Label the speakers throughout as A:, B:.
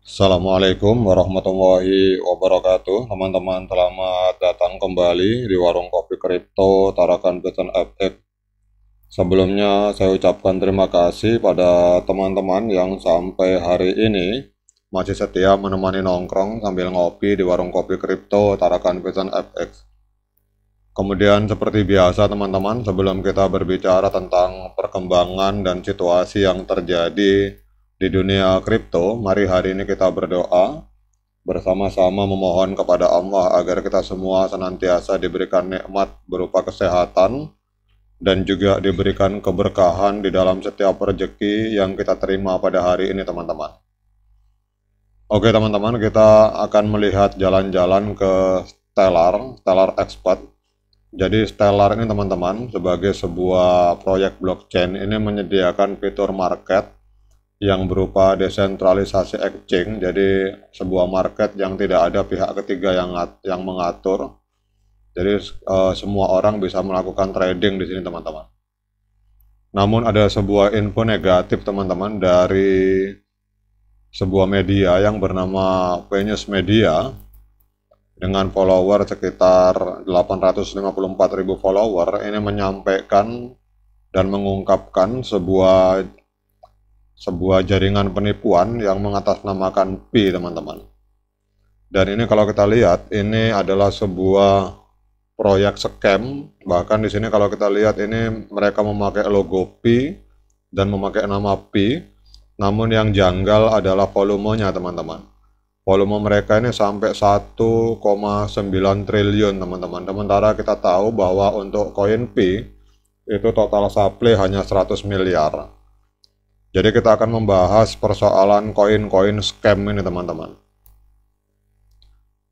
A: Assalamualaikum warahmatullahi wabarakatuh. Teman-teman, selamat datang kembali di Warung Kopi Kripto Tarakan Pesan FX. Sebelumnya saya ucapkan terima kasih pada teman-teman yang sampai hari ini masih setia menemani nongkrong sambil ngopi di Warung Kopi Kripto Tarakan Pesan FX. Kemudian seperti biasa teman-teman, sebelum kita berbicara tentang perkembangan dan situasi yang terjadi di dunia kripto, mari hari ini kita berdoa bersama-sama memohon kepada Allah agar kita semua senantiasa diberikan nikmat berupa kesehatan dan juga diberikan keberkahan di dalam setiap rezeki yang kita terima pada hari ini teman-teman. Oke teman-teman, kita akan melihat jalan-jalan ke Stellar Expert. Jadi Stellar ini teman-teman sebagai sebuah proyek blockchain ini menyediakan fitur market yang berupa desentralisasi exchange, jadi sebuah market yang tidak ada pihak ketiga yang mengatur. Jadi semua orang bisa melakukan trading di sini teman-teman. Namun ada sebuah info negatif teman-teman dari sebuah media yang bernama Venus Media dengan follower sekitar 854.000 follower ini menyampaikan dan mengungkapkan sebuah jaringan penipuan yang mengatasnamakan Pi teman-teman. Dan ini kalau kita lihat ini adalah sebuah proyek scam. Bahkan di sini kalau kita lihat ini mereka memakai logo Pi dan memakai nama Pi. Namun yang janggal adalah volumenya teman-teman. Volume mereka ini sampai 1,9 triliun teman-teman. Sementara kita tahu bahwa untuk koin Pi itu total supply hanya 100 miliar. Jadi kita akan membahas persoalan koin-koin scam ini teman-teman.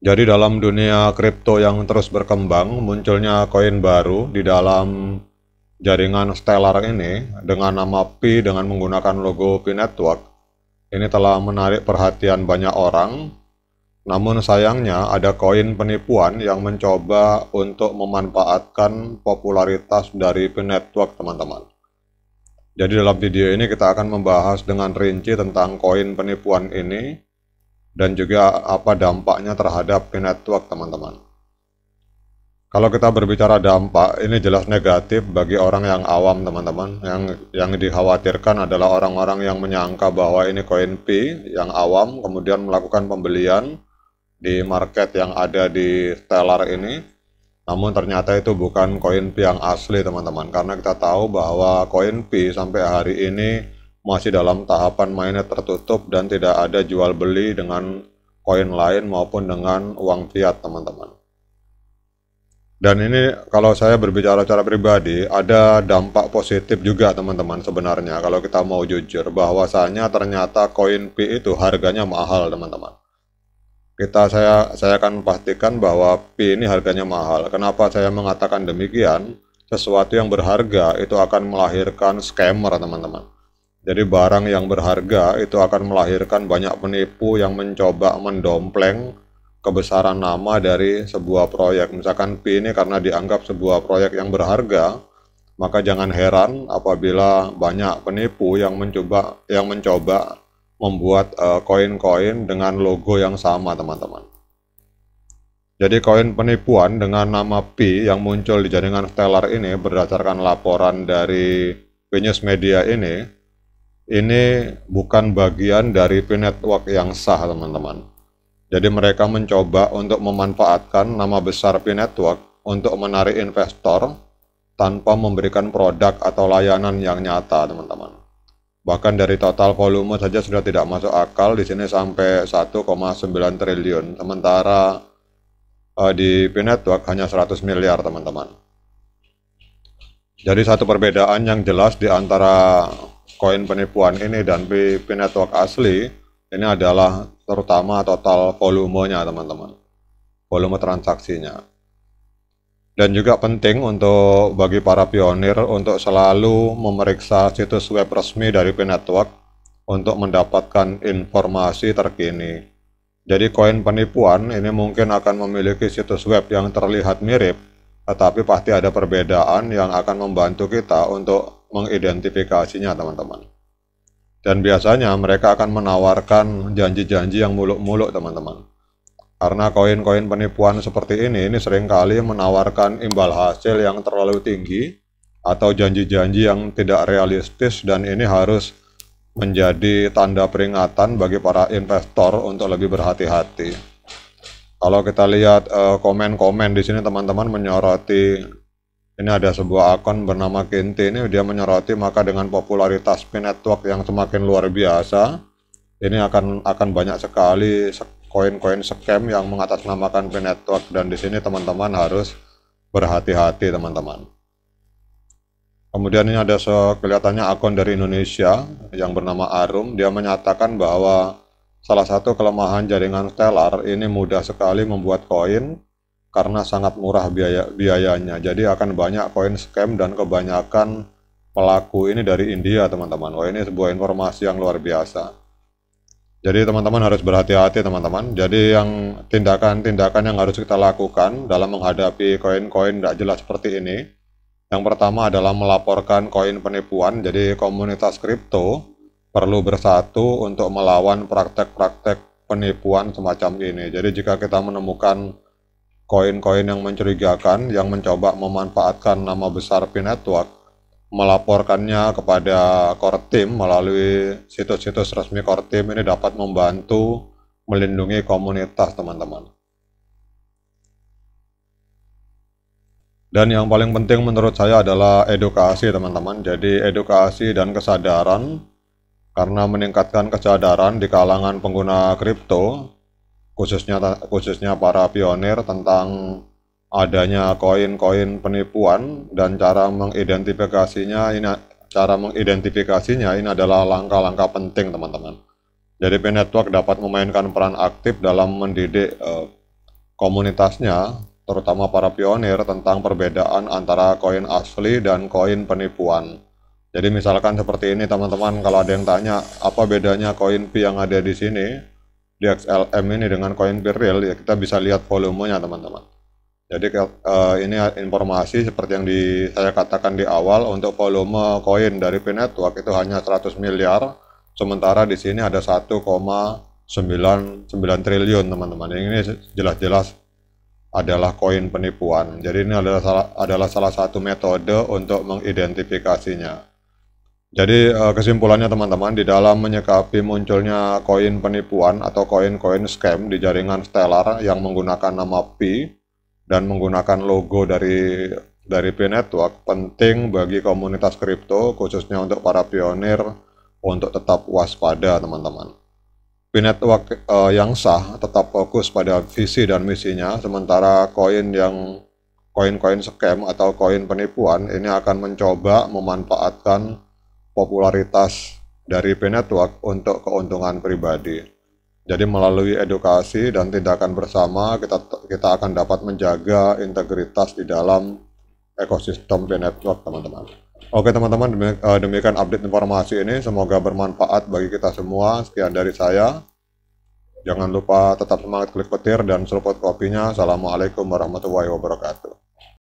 A: Jadi dalam dunia kripto yang terus berkembang, munculnya koin baru di dalam jaringan Stellar ini dengan nama Pi dengan menggunakan logo Pi Network. Ini telah menarik perhatian banyak orang. Namun sayangnya ada koin penipuan yang mencoba untuk memanfaatkan popularitas dari Pi Network teman-teman. Jadi dalam video ini kita akan membahas dengan rinci tentang koin penipuan ini dan juga apa dampaknya terhadap Pi Network teman-teman. Kalau kita berbicara dampak, ini jelas negatif bagi orang yang awam teman-teman. Yang dikhawatirkan adalah orang-orang yang menyangka bahwa ini koin Pi yang awam kemudian melakukan pembelian di market yang ada di Stellar ini. Namun ternyata itu bukan koin Pi yang asli teman-teman, karena kita tahu bahwa koin Pi sampai hari ini masih dalam tahapan mainnet tertutup dan tidak ada jual beli dengan koin lain maupun dengan uang fiat teman-teman. Dan ini kalau saya berbicara secara pribadi, ada dampak positif juga teman-teman sebenarnya kalau kita mau jujur, bahwasanya ternyata koin Pi itu harganya mahal teman-teman. Saya akan pastikan bahwa Pi ini harganya mahal. Kenapa saya mengatakan demikian? Sesuatu yang berharga itu akan melahirkan scammer teman-teman. Jadi barang yang berharga itu akan melahirkan banyak penipu yang mencoba mendompleng kebesaran nama dari sebuah proyek. Misalkan Pi ini karena dianggap sebuah proyek yang berharga, maka jangan heran apabila banyak penipu yang mencoba membuat koin-koin dengan logo yang sama teman-teman. Jadi koin penipuan dengan nama Pi yang muncul di jaringan Stellar ini berdasarkan laporan dari Venus Media ini bukan bagian dari Pi Network yang sah teman-teman. Jadi mereka mencoba untuk memanfaatkan nama besar Pi Network untuk menarik investor tanpa memberikan produk atau layanan yang nyata teman-teman. Bahkan dari total volume saja sudah tidak masuk akal, di sini sampai 1,9 triliun. Sementara di Pi Network hanya 100 miliar teman-teman. Jadi satu perbedaan yang jelas di antara koin penipuan ini dan Pi Network asli, ini adalah terutama total volumenya teman-teman. Volume transaksinya. Dan juga penting untuk bagi para pionir untuk selalu memeriksa situs web resmi dari Pi Network untuk mendapatkan informasi terkini. Jadi koin penipuan ini mungkin akan memiliki situs web yang terlihat mirip, tetapi pasti ada perbedaan yang akan membantu kita untuk mengidentifikasinya teman-teman. Dan biasanya mereka akan menawarkan janji-janji yang muluk-muluk, teman-teman. Karena koin-koin penipuan seperti ini seringkali menawarkan imbal hasil yang terlalu tinggi atau janji-janji yang tidak realistis, dan ini harus menjadi tanda peringatan bagi para investor untuk lebih berhati-hati. Kalau kita lihat komen-komen di sini, teman-teman menyoroti, ini ada sebuah akun bernama Kinti, ini dia menyoroti, maka dengan popularitas Pi Network yang semakin luar biasa, ini akan banyak sekali koin-koin scam yang mengatasnamakan Pi Network, dan di sini teman-teman harus berhati-hati, teman-teman. Kemudian ini ada kelihatannya akun dari Indonesia yang bernama Arum. Dia menyatakan bahwa salah satu kelemahan jaringan Stellar ini mudah sekali membuat koin karena sangat murah biayanya. Jadi akan banyak koin scam dan kebanyakan pelaku ini dari India, teman-teman. Wah, ini sebuah informasi yang luar biasa. Jadi teman-teman harus berhati-hati, teman-teman. Jadi yang tindakan-tindakan yang harus kita lakukan dalam menghadapi koin-koin tidak jelas seperti ini. Yang pertama adalah melaporkan koin penipuan. Jadi komunitas kripto perlu bersatu untuk melawan praktek-praktek penipuan semacam ini. Jadi jika kita menemukan koin-koin yang mencurigakan, yang mencoba memanfaatkan nama besar Pi Network, melaporkannya kepada Core Team melalui situs-situs resmi Core Team, ini dapat membantu melindungi komunitas, teman-teman. Dan yang paling penting menurut saya adalah edukasi, teman-teman. Jadi edukasi dan kesadaran, karena meningkatkan kesadaran di kalangan pengguna kripto, khususnya para pionir, tentang adanya koin-koin penipuan dan cara mengidentifikasinya. Ini adalah langkah-langkah penting, teman-teman. Jadi Pi Network dapat memainkan peran aktif dalam mendidik komunitasnya, terutama para pionir, tentang perbedaan antara koin asli dan koin penipuan. Jadi misalkan seperti ini, teman-teman, kalau ada yang tanya apa bedanya koin Pi yang ada di sini, di XLM ini, dengan koin Pi real, ya kita bisa lihat volumenya, teman-teman. Jadi ini informasi seperti yang saya katakan di awal, untuk volume koin dari Pi Network itu hanya 100 miliar, sementara di sini ada 1,99 triliun, teman-teman. Ini jelas-jelas adalah koin penipuan. Jadi ini adalah salah satu metode untuk mengidentifikasinya. Jadi kesimpulannya, teman-teman, di dalam menyikapi munculnya koin penipuan atau koin-koin scam di jaringan Stellar yang menggunakan nama Pi dan menggunakan logo dari Pi Network, penting bagi komunitas kripto, khususnya untuk para pionir, untuk tetap waspada, teman-teman. Pi Network yang sah tetap fokus pada visi dan misinya, sementara koin-koin scam atau koin penipuan ini akan mencoba memanfaatkan popularitas dari Pi Network untuk keuntungan pribadi. Jadi melalui edukasi dan tindakan bersama, kita akan dapat menjaga integritas di dalam ekosistem Pi Network, teman-teman. Oke, teman-teman, demikian update informasi ini. Semoga bermanfaat bagi kita semua. Sekian dari saya. Jangan lupa tetap semangat klik petir dan seruput kopinya. Assalamualaikum warahmatullahi wabarakatuh.